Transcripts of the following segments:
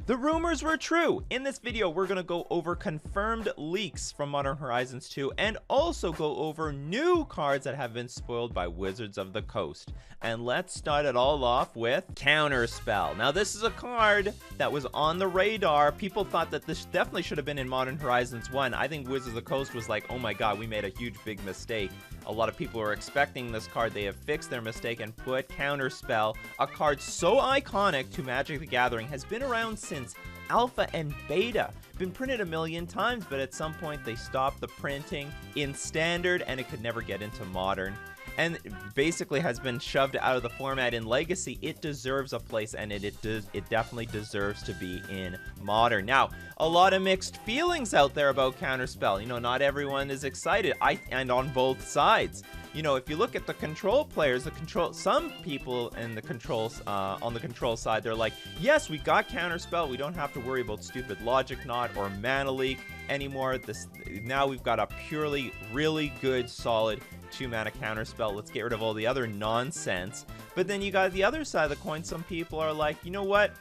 The rumors were true. In this video, we're gonna go over confirmed leaks from Modern Horizons 2 and also go over new cards that have been spoiled by Wizards of the Coast. And let's start it all off with Counterspell. Now, this is a card that was on the radar. People thought that this definitely should have been in Modern Horizons 1. I think Wizards of the Coast was like, oh my god, we made a huge big mistake. A lot of people were expecting this card. They have fixed their mistake and put Counterspell, a card so iconic to Magic the Gathering, has been around since Alpha and Beta. Been printed a million times, but at some point they stopped the printing in Standard and it could never get into Modern. And basically has been shoved out of the format in Legacy. It deserves a place, and it definitely deserves to be in Modern. Now, a lot of mixed feelings out there about Counterspell. You know, not everyone is excited, and on both sides. You know, if you look at the control players, some people in the controls, on the control side, they're like, yes, we got Counterspell. We don't have to worry about stupid Logic Knot or Mana Leak anymore. Now we've got a purely, really good, solid 2-mana Counterspell. Let's get rid of all the other nonsense. But then you got the other side of the coin. Some people are like, you know what?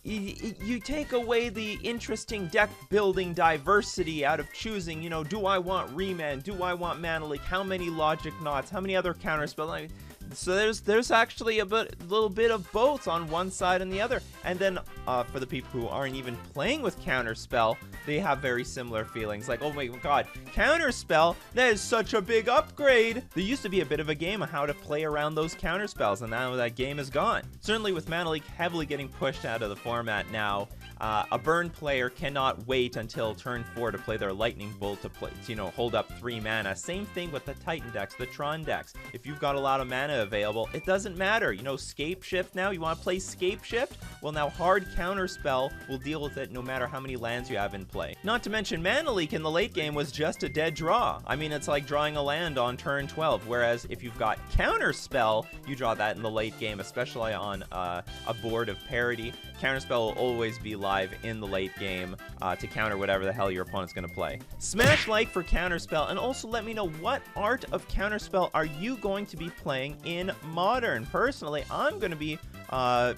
You take away the interesting deck building diversity out of choosing, you know, do I want Remand? Do I want Mana Leak? How many Logic Knots? How many other Counterspell? So there's actually a little bit of both on one side and the other. And then for the people who aren't even playing with Counterspell, they have very similar feelings. Like, oh my god, Counterspell, that is such a big upgrade. There used to be a bit of a game on how to play around those Counterspells, and now that game is gone. Certainly with Mana Leak heavily getting pushed out of the format now, a burn player cannot wait until turn 4 to play their Lightning Bolt to play, you know, hold up 3 mana. Same thing with the Titan decks, the Tron decks. If you've got a lot of mana available, it doesn't matter. You know, Scape Shift now, you want to play Scape Shift? Well, now hard Counterspell will deal with it no matter how many lands you have in play. Not to mention Mana Leak in the late game was just a dead draw. I mean, it's like drawing a land on turn 12, whereas if you've got Counterspell, you draw that in the late game, especially on a board of parity. Counterspell will always be live in the late game to counter whatever the hell your opponent's going to play. Smash like for Counterspell, and also let me know what art of Counterspell are you going to be playing in Modern. Personally, I'm going to be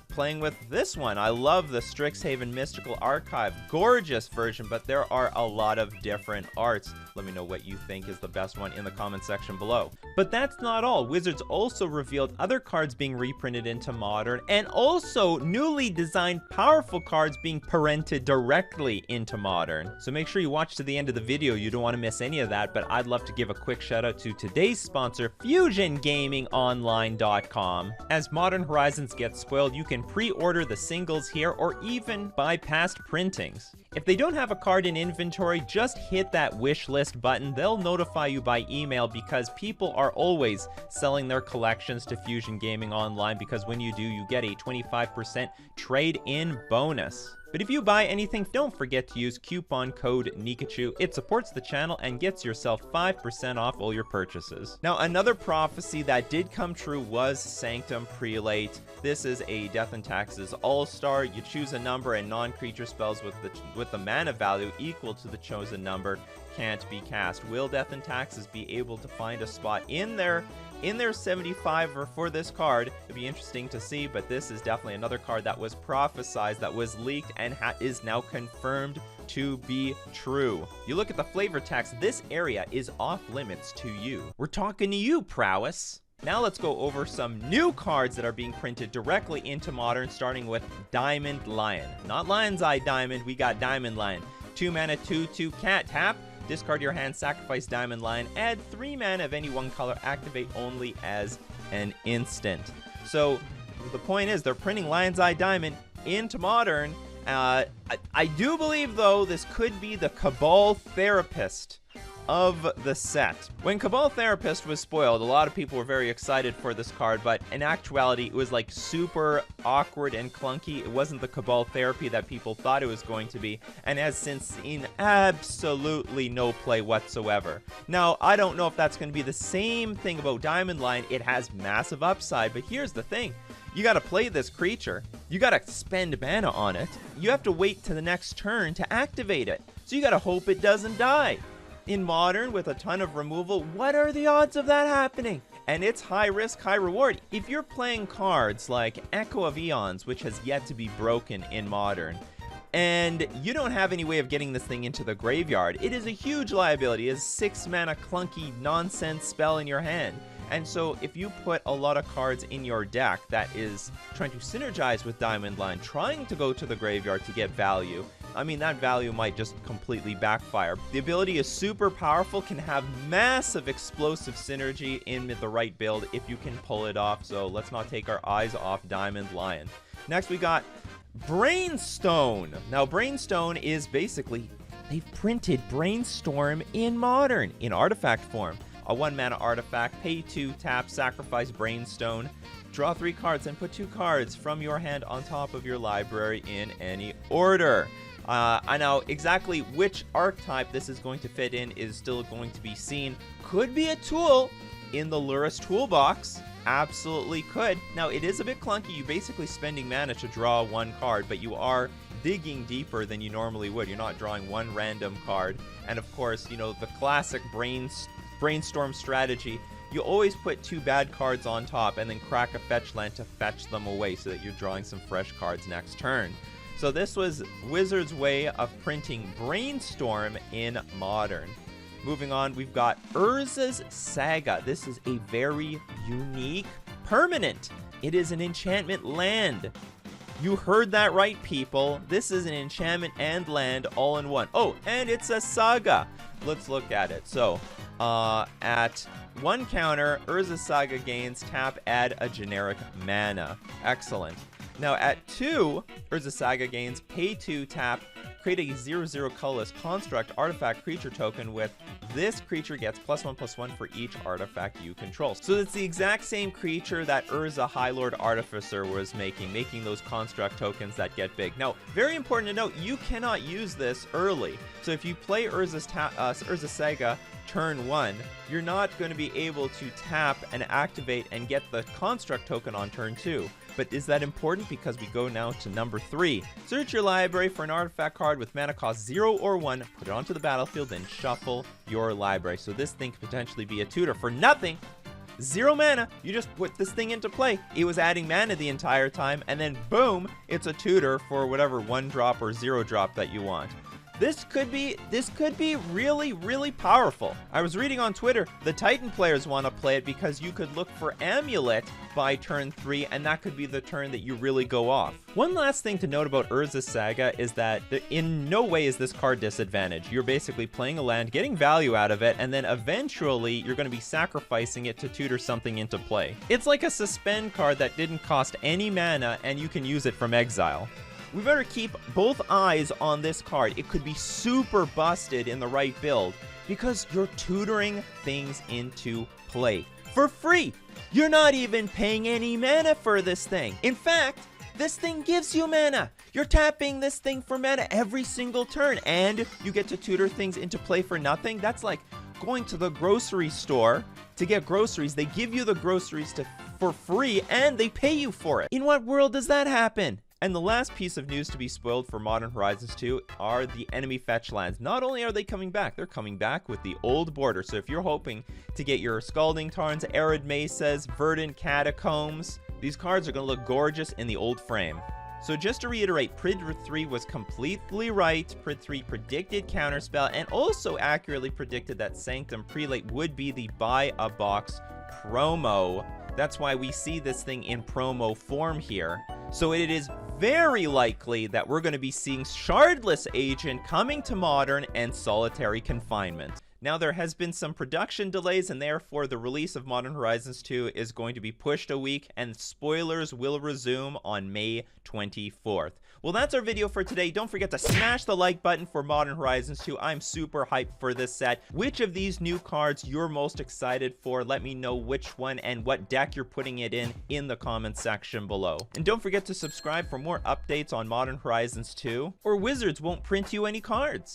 playing with this one. I love the Strixhaven Mystical Archive. Gorgeous version, but there are a lot of different arts. Let me know what you think is the best one in the comment section below. But that's not all. Wizards also revealed other cards being reprinted into Modern, and also newly designed powerful cards being parented directly into Modern. So make sure you watch to the end of the video. You don't want to miss any of that, but I'd love to give a quick shout out to today's sponsor, FusionGamingOnline.com. As Modern Horizons gets spoiled, you can pre-order the singles here or even buy past printings. If they don't have a card in inventory, just hit that wish list button. They'll notify you by email because people are always selling their collections to Fusion Gaming Online, because when you do, you get a 25% trade-in bonus. But if you buy anything, don't forget to use coupon code Nikachu. It supports the channel and gets yourself 5% off all your purchases. Now, another prophecy that did come true was Sanctum Prelate. This is a Death and Taxes all-star. You choose a number, and non-creature spells with the mana value equal to the chosen number can't be cast. Will Death and Taxes be able to find a spot in their 75er for this card? It'd be interesting to see, but this is definitely another card that was prophesized, that was leaked, and is now confirmed to be true. You look at the flavor text, this area is off limits to you. We're talking to you, Prowess. Now let's go over some new cards that are being printed directly into Modern, starting with Diamond Lion. Not Lion's Eye Diamond, we got Diamond Lion. 2 mana, 2/2 cat, tap. Discard your hand, sacrifice Diamond Lion, add 3 mana of any one color, activate only as an instant. So the point is, they're printing Lion's Eye Diamond into Modern. I do believe, though, this could be the Cabal Therapist of the set. When Cabal Therapist was spoiled, a lot of people were very excited for this card, but in actuality, it was like super awkward and clunky. It wasn't the Cabal Therapy that people thought it was going to be, and has since seen absolutely no play whatsoever. Now, I don't know if that's going to be the same thing about Diamond Lion. It has massive upside, but here's the thing. You gotta play this creature. You gotta spend mana on it. You have to wait to the next turn to activate it. So you gotta hope it doesn't die. In Modern, with a ton of removal, what are the odds of that happening? And it's high risk, high reward. If you're playing cards like Echo of Eons, which has yet to be broken in Modern, And you don't have any way of getting this thing into the graveyard. It is a huge liability. It is 6 mana clunky nonsense spell in your hand. And so if you put a lot of cards in your deck that is trying to synergize with Diamond Line, trying to go to the graveyard to get value, I mean, that value might just completely backfire. The ability is super powerful, can have massive explosive synergy in the right build if you can pull it off. So let's not take our eyes off Diamond Lion. Next, we got Brainstone. Now, Brainstone is basically, they've printed Brainstorm in Modern, in artifact form. A 1-mana artifact, pay 2, tap, sacrifice Brainstone, draw 3 cards, and put 2 cards from your hand on top of your library in any order. I know exactly which archetype this is going to fit in is still going to be seen. Could be a tool in the Lurrus toolbox. Absolutely could. Now, it is a bit clunky. You're basically spending mana to draw 1 card, but you are digging deeper than you normally would. You're not drawing 1 random card. And of course, you know, the classic Brainstorm strategy, you always put 2 bad cards on top and then crack a Fetchland to fetch them away so that you're drawing some fresh cards next turn. So this was Wizards' way of printing Brainstorm in Modern. Moving on, we've got Urza's Saga. This is a very unique permanent. It is an enchantment land. You heard that right, people. This is an enchantment and land all in one. Oh, and it's a Saga. Let's look at it. So, at 1 counter, Urza Saga gains tap, add a generic mana. Excellent. Now at 2, Urza Saga gains pay 2, tap, create a 0/0 colorless construct artifact creature token with this creature gets +1/+1 for each artifact you control. So it's the exact same creature that Urza High Lord Artificer was making those construct tokens that get big. Now, very important to note, you cannot use this early. So if you play Urza Saga turn 1, you're not going to be able to tap and activate and get the construct token on turn 2. But is that important? Because we go now to number 3. Search your library for an artifact card with mana cost 0 or 1, put it onto the battlefield, then shuffle your library. So this thing could potentially be a tutor for nothing. 0 mana, you just put this thing into play. It was adding mana the entire time, and then boom, it's a tutor for whatever 1-drop or 0-drop that you want. This could be really, really powerful. I was reading on Twitter, the Titan players want to play it because you could look for Amulet by turn 3, and that could be the turn that you really go off. One last thing to note about Urza Saga is that in no way is this card disadvantaged. You're basically playing a land, getting value out of it, and then eventually you're going to be sacrificing it to tutor something into play. It's like a suspend card that didn't cost any mana, and you can use it from exile. We better keep both eyes on this card. It could be super busted in the right build because you're tutoring things into play for free. You're not even paying any mana for this thing. In fact, this thing gives you mana. You're tapping this thing for mana every single turn, and you get to tutor things into play for nothing. That's like going to the grocery store to get groceries. They give you the groceries for free, and they pay you for it. In what world does that happen? And the last piece of news to be spoiled for Modern Horizons 2 are the enemy Fetchlands. Not only are they coming back, they're coming back with the old border. So if you're hoping to get your Scalding Tarns, Arid Mesas, Verdant Catacombs, these cards are going to look gorgeous in the old frame. So just to reiterate, Prid 3 was completely right. Prid 3 predicted Counterspell and also accurately predicted that Sanctum Prelate would be the buy a box promo. That's why we see this thing in promo form here. So it is very likely that we're going to be seeing Shardless Agent coming to Modern and Solitary Confinement. Now, there has been some production delays, and therefore the release of Modern Horizons 2 is going to be pushed a week, and spoilers will resume on May 24th. Well, that's our video for today. Don't forget to smash the like button for Modern Horizons 2. I'm super hyped for this set. Which of these new cards you're most excited for? Let me know which one and what deck you're putting it in the comments section below. And don't forget to subscribe for more updates on Modern Horizons 2, or Wizards won't print you any cards.